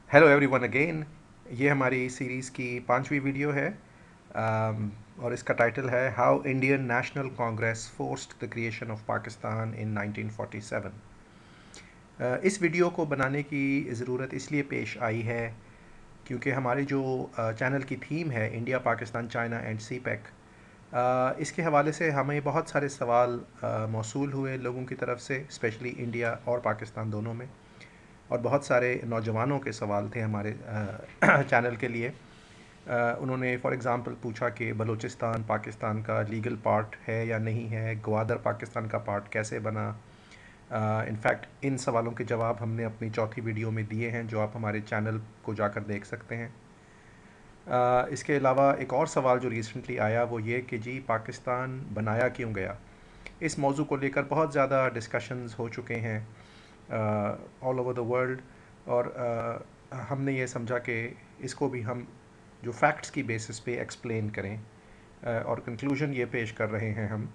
Hello everyone again. ये हमारी series की पांचवी वीडियो है। और इसका टाइटल है how Indian National Congress forced the creation of Pakistan इन 1947। इस वीडियो को बनाने की ज़रूरत इसलिए पेश आई है क्योंकि हमारी जो चैनल की थीम है India Pakistan China and CPEC, इसके हवाले से हमें बहुत सारे सवाल मौसूल हुए लोगों की तरफ से, स्पेशली इंडिया और पाकिस्तान दोनों में। और बहुत सारे नौजवानों के सवाल थे हमारे चैनल के लिए। उन्होंने फॉर एग्ज़ाम्पल पूछा कि बलूचिस्तान पाकिस्तान का लीगल पार्ट है या नहीं है, ग्वादर पाकिस्तान का पार्ट कैसे बना। इनफैक्ट इन सवालों के जवाब हमने अपनी चौथी वीडियो में दिए हैं, जो आप हमारे चैनल को जाकर देख सकते हैं। इसके अलावा एक और सवाल जो रिसेंटली आया वो ये कि जी पाकिस्तान बनाया क्यों गया। इस मौजू को लेकर बहुत ज़्यादा डिस्कशंस हो चुके हैं ऑल ओवर द वर्ल्ड। और हमने ये समझा कि इसको भी हम जो फैक्ट्स की बेसिस पे एक्सप्लेन करें। और कंक्लूजन ये पेश कर रहे हैं हम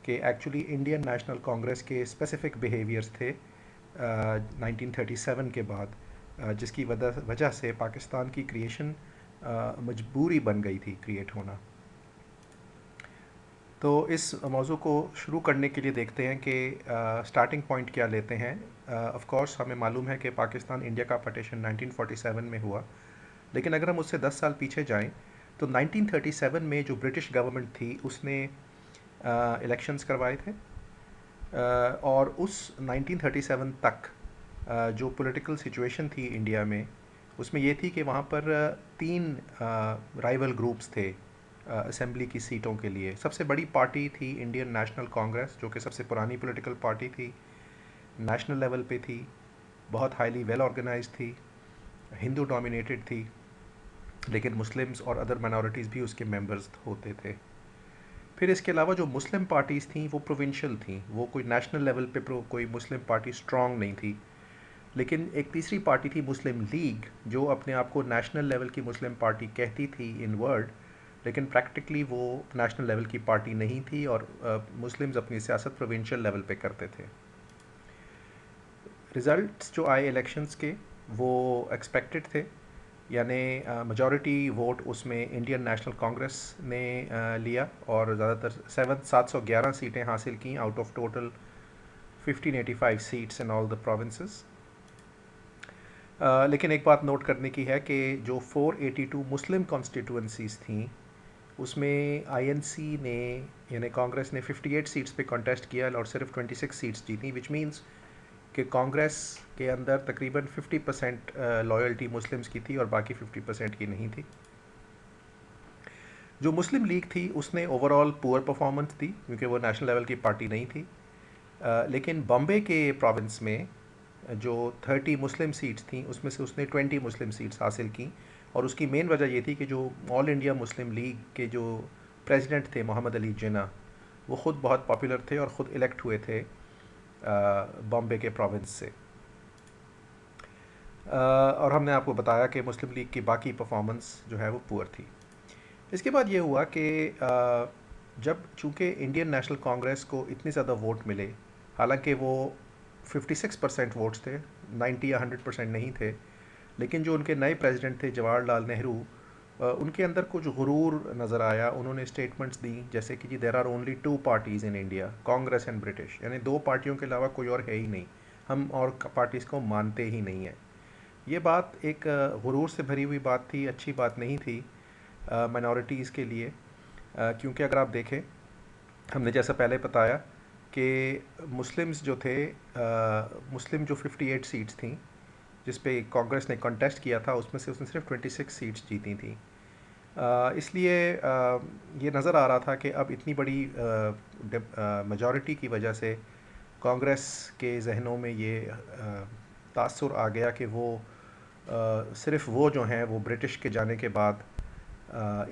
कि एक्चुअली इंडियन नेशनल कांग्रेस के स्पेसिफिक बिहेवियर्स थे 1937 के बाद, जिसकी वजह से पाकिस्तान की क्रिएशन मजबूरी बन गई थी क्रिएट होना। तो इस मौजू को शुरू करने के लिए देखते हैं कि स्टार्टिंग पॉइंट क्या लेते हैं। ऑफ कोर्स हमें मालूम है कि पाकिस्तान इंडिया का पार्टीशन 1947 में हुआ, लेकिन अगर हम उससे 10 साल पीछे जाएं तो 1937 में जो ब्रिटिश गवर्नमेंट थी उसने इलेक्शंस करवाए थे। और उस 1937 तक जो पॉलिटिकल सिचुएशन थी इंडिया में, उसमें ये थी कि वहाँ पर तीन राइवल ग्रुप्स थे असेंबली की सीटों के लिए। सबसे बड़ी पार्टी थी इंडियन नेशनल कांग्रेस, जो कि सबसे पुरानी पॉलिटिकल पार्टी थी, नेशनल लेवल पे थी, बहुत हाईली वेल ऑर्गेनाइज थी, हिंदू डोमिनेटेड थी, लेकिन मुस्लिम्स और अदर माइनॉरिटीज़ भी उसके मेंबर्स होते थे। फिर इसके अलावा जो मुस्लिम पार्टीज़ थीं वो प्रोविंशियल थीं, वो कोई नेशनल लेवल पे कोई मुस्लिम पार्टी स्ट्रॉन्ग नहीं थी। लेकिन एक तीसरी पार्टी थी मुस्लिम लीग, जो अपने आप को नेशनल लेवल की मुस्लिम पार्टी कहती थी इन वर्ड, लेकिन प्रैक्टिकली वो नेशनल लेवल की पार्टी नहीं थी। और मुस्लिम्स अपनी सियासत प्रोविंशियल लेवल पे करते थे। रिज़ल्ट्स जो आए इलेक्शंस के वो एक्सपेक्टेड थे, यानी मेजॉरिटी वोट उसमें इंडियन नेशनल कांग्रेस ने लिया और ज़्यादातर 711 सीटें हासिल की out of total 1585 seats in all the provinces. लेकिन एक बात नोट करने की है कि जो 482 मुस्लिम कॉन्स्टिट्यूंसीज थीं उसमें आईएनसी ने यानी कांग्रेस ने 58 सीट्स पे कॉन्टेस्ट किया और सिर्फ 26 सीट्स जीती, विच मींस कि कांग्रेस के अंदर तकरीबन 50% लॉयल्टी मुस्लिम्स की थी और बाकी 50% की नहीं थी। जो मुस्लिम लीग थी उसने ओवरऑल पुअर परफॉर्मेंस दी क्योंकि वो नेशनल लेवल की पार्टी नहीं थी। लेकिन बॉम्बे के प्रोविंस में जो 30 मुस्लिम सीट्स थी उसमें से उसने 20 मुस्लिम सीट्स हासिल की। और उसकी मेन वजह ये थी कि जो ऑल इंडिया मुस्लिम लीग के जो प्रेसिडेंट थे मोहम्मद अली जिन्ना, वो ख़ुद बहुत पॉपुलर थे और ख़ुद इलेक्ट हुए थे बॉम्बे के प्रोविंस से। और हमने आपको बताया कि मुस्लिम लीग की बाकी परफॉर्मेंस जो है वो पुअर थी। इसके बाद ये हुआ कि जब चूँकि इंडियन नेशनल कांग्रेस को इतने ज़्यादा वोट मिले, हालांकि वो 56% वोट्स थे, 90 या 100% नहीं थे, लेकिन जो उनके नए प्रेसिडेंट थे जवाहरलाल नेहरू, उनके अंदर कुछ गुरूर नज़र आया। उन्होंने स्टेटमेंट्स दी जैसे कि जी there are only two parties in India, Congress and British, यानी दो पार्टियों के अलावा कोई और है ही नहीं, हम और पार्टीज़ को मानते ही नहीं हैं। ये बात एक गुरूर से भरी हुई बात थी, अच्छी बात नहीं थी माइनॉरिटीज़ के लिए। क्योंकि अगर आप देखें, हमने जैसा पहले बताया कि मुस्लिम्स जो थे, मुस्लिम जो 58 सीट्स थी जिस पे कांग्रेस ने कॉन्टेस्ट किया था उसमें से उसने सिर्फ 26 सीट्स जीती थी। इसलिए ये नज़र आ रहा था कि अब इतनी बड़ी मेजॉरिटी की वजह से कांग्रेस के जहनों में ये तासुर आ गया कि वो सिर्फ वो जो हैं वो ब्रिटिश के जाने के बाद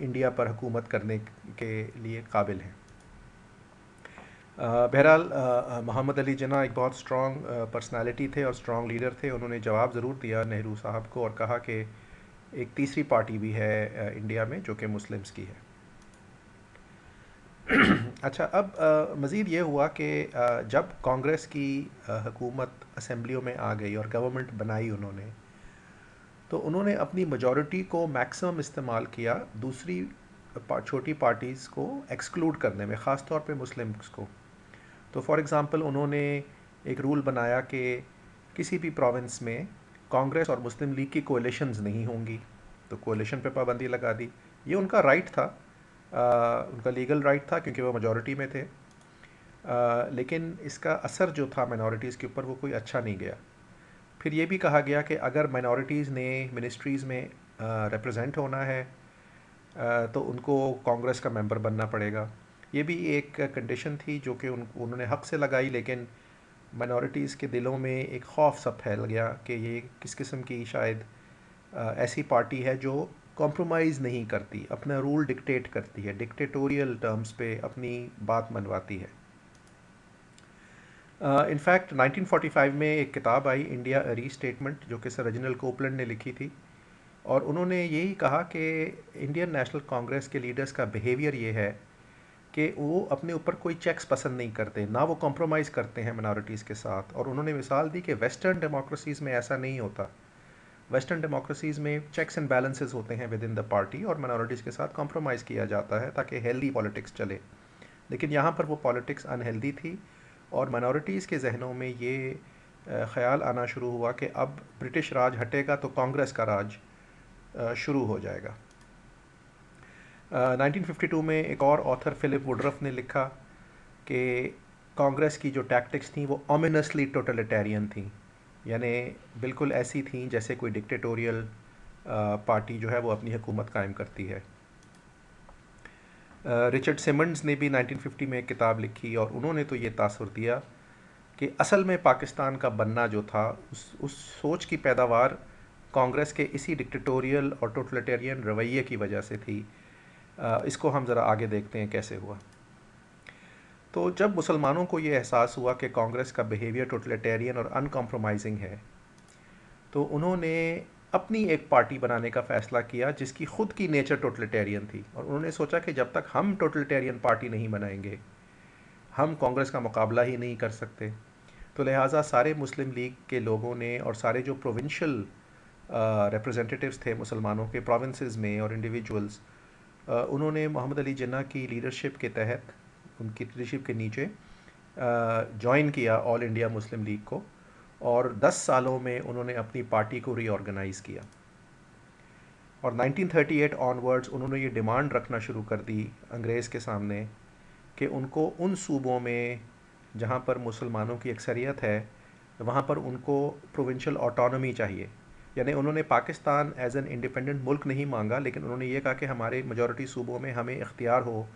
इंडिया पर हुकूमत करने के लिए काबिल हैं। बहरहाल मोहम्मद अली जिन्ना एक बहुत स्ट्रॉन्ग पर्सनालिटी थे और स्ट्रॉन्ग लीडर थे। उन्होंने जवाब ज़रूर दिया नेहरू साहब को और कहा कि एक तीसरी पार्टी भी है इंडिया में जो कि मुस्लिम्स की है। अच्छा, अब मज़ीद ये हुआ कि जब कांग्रेस की हुकूमत असेंबलियों में आ गई और गवर्नमेंट बनाई उन्होंने, तो उन्होंने अपनी मेजॉरिटी को मैक्सिमम इस्तेमाल किया दूसरी छोटी पार्टीज़ को एक्सक्लूड करने में, ख़ास तौर पे मुस्लिम्स को। तो फॉर एग्ज़ाम्पल उन्होंने एक रूल बनाया कि किसी भी प्रोविंस में कांग्रेस और मुस्लिम लीग की कोalitions नहीं होंगी, तो कोalition पे पाबंदी लगा दी। ये उनका राइट था, उनका लीगल राइट था क्योंकि वो मेजॉरिटी में थे। लेकिन इसका असर जो था माइनॉरिटीज़ के ऊपर वो कोई अच्छा नहीं गया। फिर ये भी कहा गया कि अगर माइनॉरिटीज़ ने मिनिस्ट्रीज़ में रिप्रेजेंट होना है तो उनको कांग्रेस का मेंबर बनना पड़ेगा। ये भी एक कंडीशन थी जो कि उन्होंने हक से लगाई, लेकिन माइनॉरिटीज़ के दिलों में एक खौफ सा फैल गया कि ये किस किस्म की शायद ऐसी पार्टी है जो कॉम्प्रोमाइज़ नहीं करती, अपना रूल डिक्टेट करती है, डिक्टेटोरियल टर्म्स पे अपनी बात मनवाती है। इनफैक्ट 1945 में एक किताब आई, इंडिया रीस्टेटमेंट, जो कि सर रेजिनल्ड कोपलैंड ने लिखी थी, और उन्होंने यही कहा कि इंडियन नेशनल कांग्रेस के लीडर्स का बिहेवियर ये है कि वो अपने ऊपर कोई चेक्स पसंद नहीं करते, ना वो कॉम्प्रोमाइज़ करते हैं मिनॉरिटीज़ के साथ। और उन्होंने मिसाल दी कि वेस्टर्न डेमोक्रेसीज़ में ऐसा नहीं होता। वेस्टर्न डेमोक्रेसीज़ में चेक्स एंड बैलेंसेस होते हैं विद इन द पार्टी और मिनॉरिटीज़ के साथ कॉम्प्रोमाइज़ किया जाता है ताकि हेल्दी पॉलिटिक्स चले। लेकिन यहाँ पर वो पॉलिटिक्स अनहेल्दी थी और माइनॉरिटीज़ के जहनों में ये ख़्याल आना शुरू हुआ कि अब ब्रिटिश राज हटेगा तो कांग्रेस का राज शुरू हो जाएगा। 1952 में एक और ऑथर फिलिप वुडरफ ने लिखा कि कांग्रेस की जो टैक्टिक्स थी वो ऑमिनसली टोटलिटेरियन थी, यानी बिल्कुल ऐसी थी जैसे कोई डिक्टेटोरियल पार्टी जो है वो अपनी हुकूमत कायम करती है। रिचर्ड सिमंड्स ने भी 1950 में एक किताब लिखी और उन्होंने तो ये तासुर दिया कि असल में पाकिस्तान का बनना जो था उस सोच की पैदावार कांग्रेस के इसी डिक्टेटोरियल और टोटलिटेरियन रवैये की वजह से थी। इसको हम ज़रा आगे देखते हैं कैसे हुआ। तो जब मुसलमानों को ये एहसास हुआ कि कांग्रेस का बिहेवियर टोटलिटेरियन और अनकॉम्प्रोमाइजिंग है, तो उन्होंने अपनी एक पार्टी बनाने का फ़ैसला किया जिसकी ख़ुद की नेचर टोटलिटेरियन थी। और उन्होंने सोचा कि जब तक हम टोटलिटेरियन पार्टी नहीं बनाएंगे हम कांग्रेस का मुकाबला ही नहीं कर सकते। तो लिहाजा सारे मुस्लिम लीग के लोगों ने और सारे जो प्रोविंशियल रिप्रेजेंटेटिव्स थे मुसलमानों के प्रोविंसेस में और इंडिविजुअल्स, उन्होंने मोहम्मद अली जिन्ना की लीडरशिप के तहत, उनकी लीडरशिप के नीचे ज्वाइन किया ऑल इंडिया मुस्लिम लीग को, और 10 सालों में उन्होंने अपनी पार्टी को रीऑर्गेनाइज़ किया। और 1938 ऑनवर्ड्स उन्होंने ये डिमांड रखना शुरू कर दी अंग्रेज़ के सामने कि उनको उन सूबों में जहाँ पर मुसलमानों की अक्सरियत है वहाँ पर उनको प्रोविंशियल ऑटोनॉमी चाहिए। यानी उन्होंने पाकिस्तान एज एन इंडिपेंडेंट मुल्क नहीं मांगा, लेकिन उन्होंने ये कहा कि हमारे मेजॉरिटी सूबों में हमें इख्तियार हो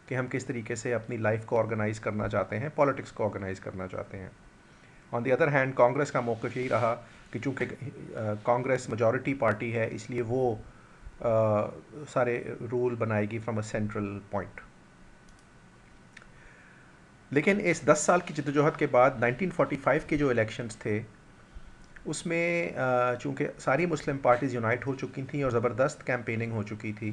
कि हम किस तरीके से अपनी लाइफ को ऑर्गेनाइज़ करना चाहते हैं, पॉलिटिक्स को ऑर्गेनाइज़ करना चाहते हैं। On the other hand Congress का मौक़िफ़ यही रहा कि चूँकि कांग्रेस मेजॉरिटी पार्टी है इसलिए वो सारे रूल बनाएगी फ्रॉम अ सेंट्रल पॉइंट। लेकिन इस 10 साल की जद्दोजहद के बाद 1945 के जो इलेक्शंस थे उसमें चूँकि सारी मुस्लिम पार्टीज़ यूनाइट हो चुकी थी और ज़बरदस्त कैंपेनिंग हो चुकी थी,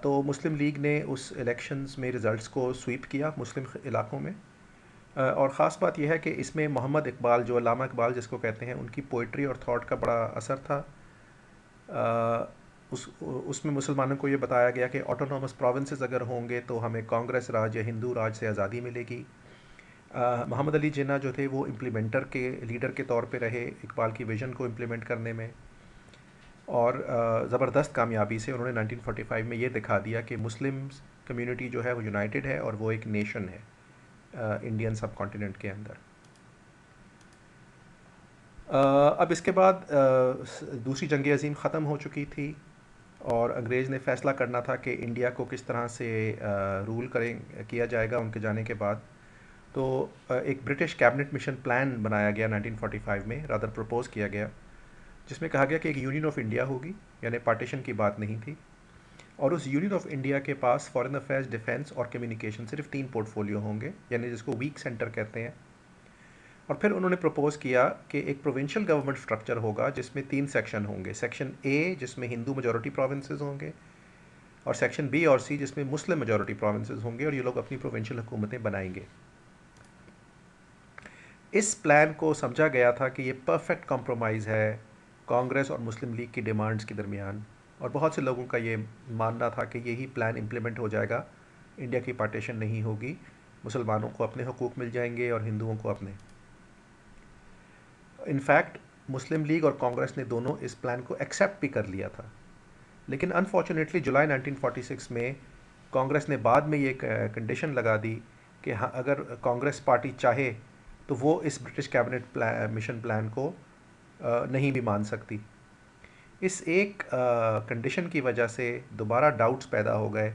तो मुस्लिम लीग ने उस इलेक्शंस में रिज़ल्ट्स को स्वीप किया मुस्लिम इलाकों में। और ख़ास बात यह है कि इसमें मोहम्मद इकबाल, जो अल्लामा इकबाल जिसको कहते हैं, उनकी पोइट्री और थॉट का बड़ा असर था। उसमें मुसलमानों को ये बताया गया कि ऑटोनॉमस प्रोविंसेस अगर होंगे तो हमें कांग्रेस राज या हिंदू राज से आज़ादी मिलेगी। मोहम्मद अली जिन्ना जो थे वो इम्प्लीमेंटर के लीडर के तौर पे रहे इकबाल की विज़न को इम्प्लीमेंट करने में, और ज़बरदस्त कामयाबी से उन्होंने 1945 में ये दिखा दिया कि मुस्लिम कम्युनिटी जो है वो यूनाइटेड है और वो एक नेशन है इंडियन सब कॉन्टिनेंट के अंदर। अब इसके बाद दूसरी जंग अज़ीम ख़त्म हो चुकी थी और अंग्रेज़ ने फ़ैसला करना था कि इंडिया को किस तरह से रूल किया जाएगा उनके जाने के बाद। तो एक ब्रिटिश कैबिनेट मिशन प्लान बनाया गया 1945 में, रादर प्रपोज़ किया गया, जिसमें कहा गया कि एक यूनियन ऑफ इंडिया होगी, यानी पार्टीशन की बात नहीं थी। और उस यूनियन ऑफ इंडिया के पास फॉरेन अफेयर्स, डिफेंस और कम्युनिकेशन सिर्फ 3 पोर्टफोलियो होंगे, यानी जिसको वीक सेंटर कहते हैं। और फिर उन्होंने प्रपोज़ किया कि एक प्रोविंशियल गवर्नमेंट स्ट्रक्चर होगा जिसमें 3 सेक्शन होंगे। सेक्शन ए जिसमें हिंदू मेजॉरिटी प्रोविंसेस होंगे, और सेक्शन बी और सी जिसमें मुस्लिम मेजॉरिटी प्रोविंसेस होंगे, और ये लोग अपनी प्रोविंशियल हुकूमतें बनाएंगे। इस प्लान को समझा गया था कि ये परफेक्ट कॉम्प्रोमाइज़ है कांग्रेस और मुस्लिम लीग की डिमांड्स के दरमियान, और बहुत से लोगों का ये मानना था कि यही प्लान इम्प्लीमेंट हो जाएगा, इंडिया की पार्टीशन नहीं होगी, मुसलमानों को अपने हकूक़ मिल जाएंगे और हिंदुओं को अपने। इनफैक्ट मुस्लिम लीग और कांग्रेस ने दोनों इस प्लान को एक्सेप्ट भी कर लिया था। लेकिन अनफॉर्चुनेटली जुलाई 1946 में कांग्रेस ने बाद में ये कंडीशन लगा दी कि हाँ, अगर कांग्रेस पार्टी चाहे तो वो इस ब्रिटिश कैबिनेट मिशन प्लान को नहीं भी मान सकती। इस एक कंडीशन की वजह से दोबारा डाउट्स पैदा हो गए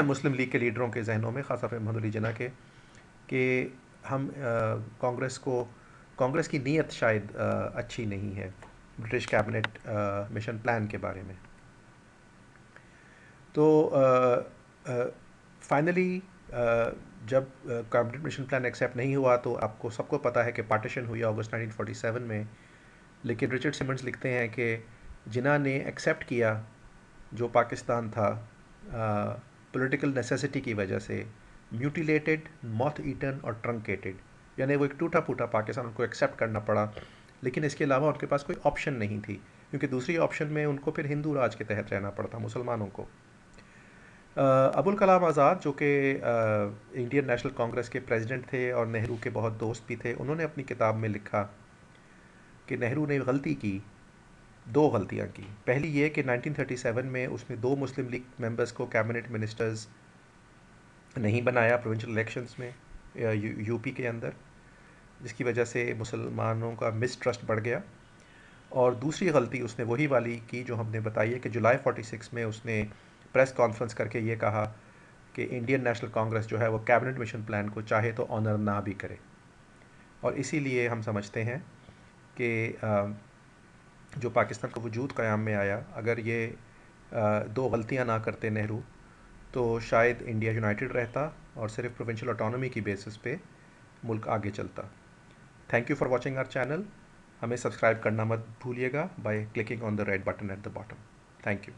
मुस्लिम लीग के लीडरों के जहनों में, ख़ासतौर पर महमूद अली जिन्ना के, कि हम कांग्रेस की नीयत शायद अच्छी नहीं है ब्रिटिश कैबिनेट मिशन प्लान के बारे में। तो फाइनली जब कैबिनेट मिशन प्लान एक्सेप्ट नहीं हुआ तो आपको सबको पता है कि पार्टीशन हुई अगस्त 1947 में। लेकिन रिचर्ड सिमंड्स लिखते हैं कि जिन्ना ने एक्सेप्ट किया जो पाकिस्तान था पॉलिटिकल नेसेसिटी की वजह से, म्यूटिलेटेड, मॉथ ईटन और ट्रंकेटेड, यानी वो एक टूटा फूटा पाकिस्तान उनको एक्सेप्ट करना पड़ा। लेकिन इसके अलावा उनके पास कोई ऑप्शन नहीं थी, क्योंकि दूसरी ऑप्शन में उनको फिर हिंदू राज के तहत रहना पड़ता मुसलमानों को। अबुल कलाम आज़ाद, जो कि इंडियन नेशनल कांग्रेस के प्रेसिडेंट थे और नेहरू के बहुत दोस्त भी थे, उन्होंने अपनी किताब में लिखा कि नेहरू ने गलती की, दो गलतियां की। पहली ये कि 1937 में उसने दो मुस्लिम लीग मेंबर्स को कैबिनेट मिनिस्टर्स नहीं बनाया प्रोविंशियल इलेक्शंस में यूपी के अंदर, जिसकी वजह से मुसलमानों का मिसट्रस्ट बढ़ गया। और दूसरी गलती उसने वही वाली की जो हमने बताई है कि जुलाई 46 में उसने प्रेस कॉन्फ्रेंस करके ये कहा कि इंडियन नेशनल कांग्रेस जो है वो कैबिनेट मिशन प्लान को चाहे तो ऑनर ना भी करे। और इसीलिए हम समझते हैं कि जो पाकिस्तान का वजूद क़याम में आया, अगर ये दो गलतियां ना करते नेहरू, तो शायद इंडिया यूनाइटेड रहता और सिर्फ प्रोविंशियल ऑटोनॉमी की बेसिस पे मुल्क आगे चलता। Thank you for watching our channel. हमें सब्सक्राइब करना मत भूलिएगा by clicking on the red button at the bottom. Thank you.